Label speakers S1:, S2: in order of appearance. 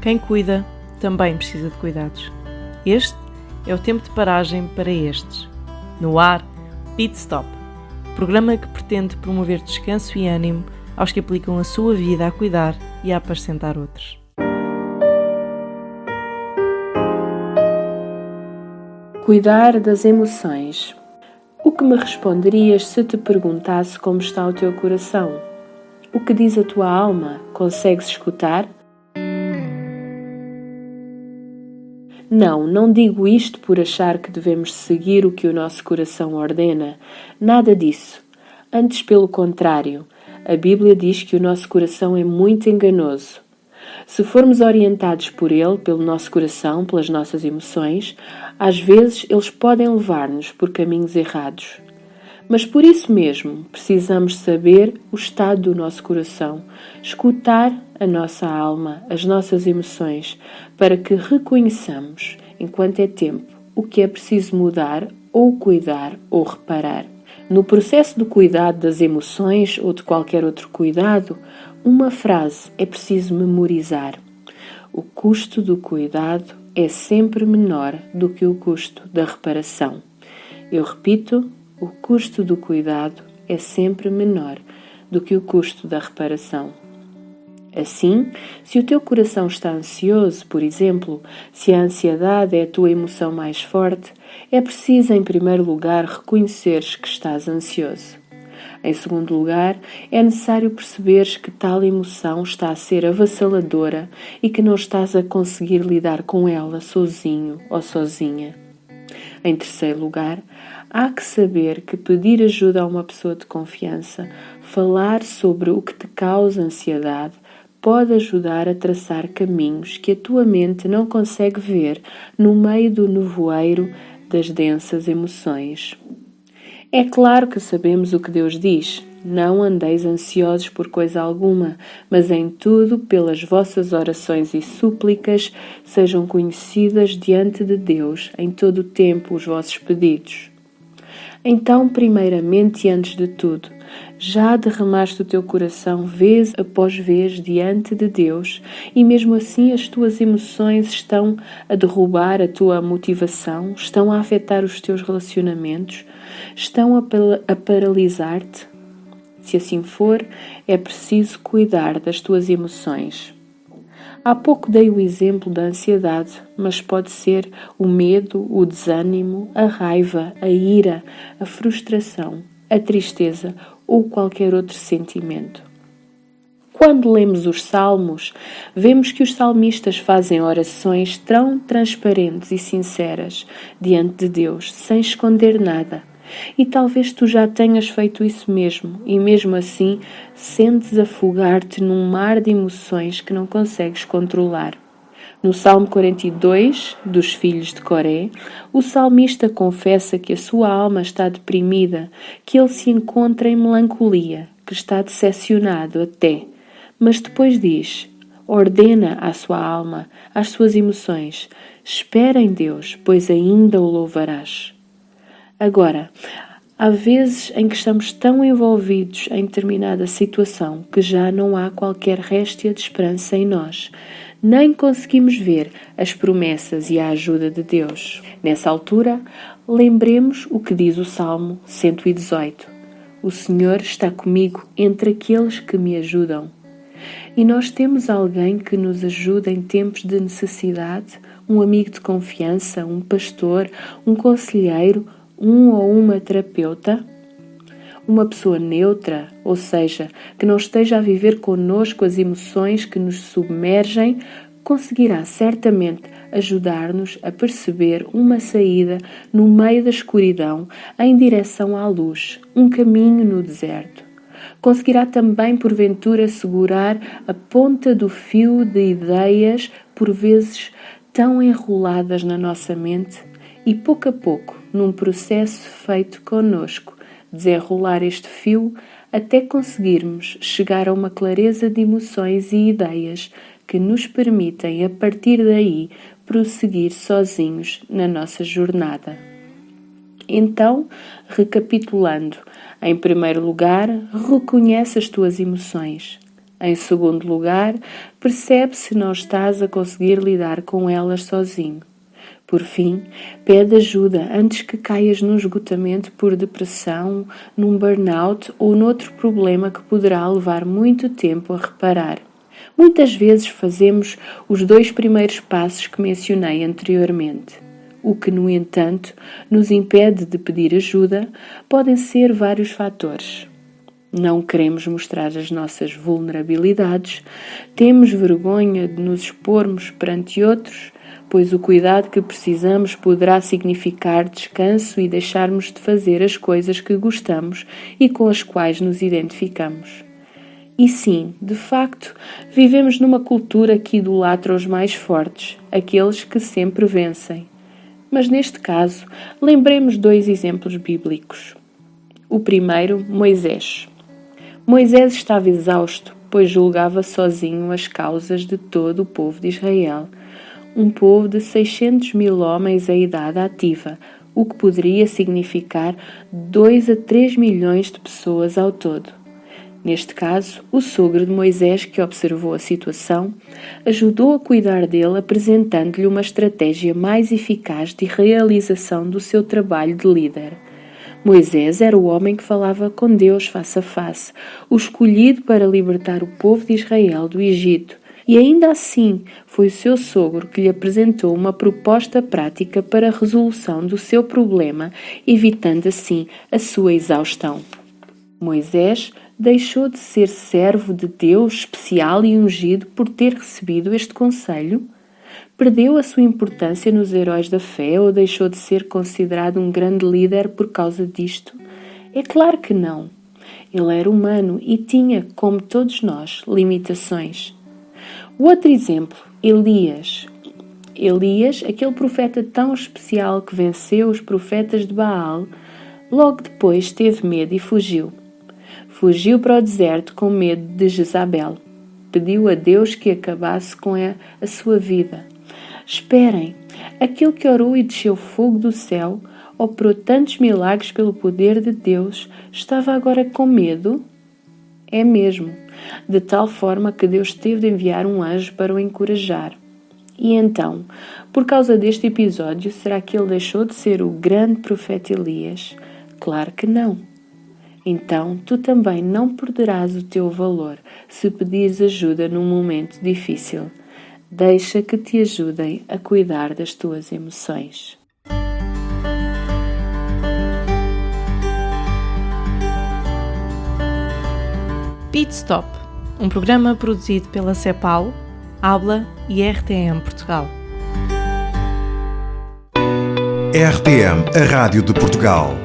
S1: Quem cuida também precisa de cuidados. Este é o tempo de paragem para estes. No ar, Pit Stop, programa que pretende promover descanso e ânimo aos que aplicam a sua vida a cuidar e a apacentar outros.
S2: Cuidar das emoções. O que me responderias se te perguntasse como está o teu coração? O que diz a tua alma? Consegues escutar? Não digo isto por achar que devemos seguir o que o nosso coração ordena. Nada disso. Antes, pelo contrário, a Bíblia diz que o nosso coração é muito enganoso. Se formos orientados por ele, pelo nosso coração, pelas nossas emoções, às vezes eles podem levar-nos por caminhos errados. Mas por isso mesmo, precisamos saber o estado do nosso coração, escutar a nossa alma, as nossas emoções, para que reconheçamos, enquanto é tempo, o que é preciso mudar, ou cuidar, ou reparar. No processo do cuidado das emoções ou de qualquer outro cuidado, uma frase é preciso memorizar. O custo do cuidado é sempre menor do que o custo da reparação. Eu repito, o custo do cuidado é sempre menor do que o custo da reparação. Assim, se o teu coração está ansioso, por exemplo, se a ansiedade é a tua emoção mais forte, é preciso, em primeiro lugar, reconheceres que estás ansioso. Em segundo lugar, é necessário perceberes que tal emoção está a ser avassaladora e que não estás a conseguir lidar com ela sozinho ou sozinha. Em terceiro lugar, há que saber que pedir ajuda a uma pessoa de confiança, falar sobre o que te causa ansiedade, pode ajudar a traçar caminhos que a tua mente não consegue ver no meio do nevoeiro das densas emoções. É claro que sabemos o que Deus diz. Não andeis ansiosos por coisa alguma, mas em tudo, pelas vossas orações e súplicas, sejam conhecidas diante de Deus em todo o tempo os vossos pedidos. Então, primeiramente e antes de tudo, já derramaste o teu coração vez após vez diante de Deus e mesmo assim as tuas emoções estão a derrubar a tua motivação, estão a afetar os teus relacionamentos, estão a paralisar-te? Se assim for, é preciso cuidar das tuas emoções. Há pouco dei o exemplo da ansiedade, mas pode ser o medo, o desânimo, a raiva, a ira, a frustração, a tristeza ou qualquer outro sentimento. Quando lemos os Salmos, vemos que os salmistas fazem orações tão transparentes e sinceras diante de Deus, sem esconder nada. E talvez tu já tenhas feito isso mesmo, e mesmo assim sentes afogar-te num mar de emoções que não consegues controlar. No Salmo 42, dos filhos de Coré, o salmista confessa que a sua alma está deprimida, que ele se encontra em melancolia, que está decepcionado até. Mas depois diz, ordena à sua alma, às suas emoções, espera em Deus, pois ainda o louvarás. Agora, há vezes em que estamos tão envolvidos em determinada situação que já não há qualquer réstia de esperança em nós. Nem conseguimos ver as promessas e a ajuda de Deus. Nessa altura, lembremos o que diz o Salmo 118. O Senhor está comigo entre aqueles que me ajudam. E nós temos alguém que nos ajuda em tempos de necessidade, um amigo de confiança, um pastor, um conselheiro, um ou uma terapeuta, uma pessoa neutra, ou seja, que não esteja a viver connosco as emoções que nos submergem, conseguirá certamente ajudar-nos a perceber uma saída no meio da escuridão em direção à luz, um caminho no deserto. Conseguirá também, porventura, segurar a ponta do fio de ideias, por vezes tão enroladas na nossa mente, e pouco a pouco, num processo feito connosco, desenrolar este fio até conseguirmos chegar a uma clareza de emoções e ideias que nos permitem, a partir daí, prosseguir sozinhos na nossa jornada. Então, recapitulando, em primeiro lugar, reconhece as tuas emoções. Em segundo lugar, percebe se não estás a conseguir lidar com elas sozinho. Por fim, pede ajuda antes que caias num esgotamento por depressão, num burnout ou noutro problema que poderá levar muito tempo a reparar. Muitas vezes fazemos os 2 primeiros passos que mencionei anteriormente. O que, no entanto, nos impede de pedir ajuda podem ser vários fatores. Não queremos mostrar as nossas vulnerabilidades, temos vergonha de nos expormos perante outros, pois o cuidado que precisamos poderá significar descanso e deixarmos de fazer as coisas que gostamos e com as quais nos identificamos. E sim, de facto, vivemos numa cultura que idolatra os mais fortes, aqueles que sempre vencem. Mas neste caso, lembremos 2 exemplos bíblicos. O primeiro, Moisés. Moisés estava exausto, pois julgava sozinho as causas de todo o povo de Israel, um povo de 600.000 homens em idade ativa, o que poderia significar 2 a 3 milhões de pessoas ao todo. Neste caso, o sogro de Moisés, que observou a situação, ajudou a cuidar dele, apresentando-lhe uma estratégia mais eficaz de realização do seu trabalho de líder. Moisés era o homem que falava com Deus face a face, o escolhido para libertar o povo de Israel do Egito, e ainda assim foi o seu sogro que lhe apresentou uma proposta prática para a resolução do seu problema, evitando assim a sua exaustão. Moisés deixou de ser servo de Deus especial e ungido por ter recebido este conselho? Perdeu a sua importância nos heróis da fé ou deixou de ser considerado um grande líder por causa disto? É claro que não. Ele era humano e tinha, como todos nós, limitações. O outro exemplo, Elias. Elias, aquele profeta tão especial que venceu os profetas de Baal, logo depois teve medo e fugiu. Fugiu para o deserto com medo de Jezabel. Pediu a Deus que acabasse com a sua vida. Esperem, aquele que orou e desceu fogo do céu, operou tantos milagres pelo poder de Deus, estava agora com medo? É mesmo, de tal forma que Deus teve de enviar um anjo para o encorajar. E então, por causa deste episódio, será que ele deixou de ser o grande profeta Elias? Claro que não. Então, tu também não perderás o teu valor se pedires ajuda num momento difícil. Deixa que te ajudem a cuidar das tuas emoções.
S1: Pit Stop, um programa produzido pela CEPAL, Habla e RTM Portugal.
S3: RTM, a Rádio de Portugal.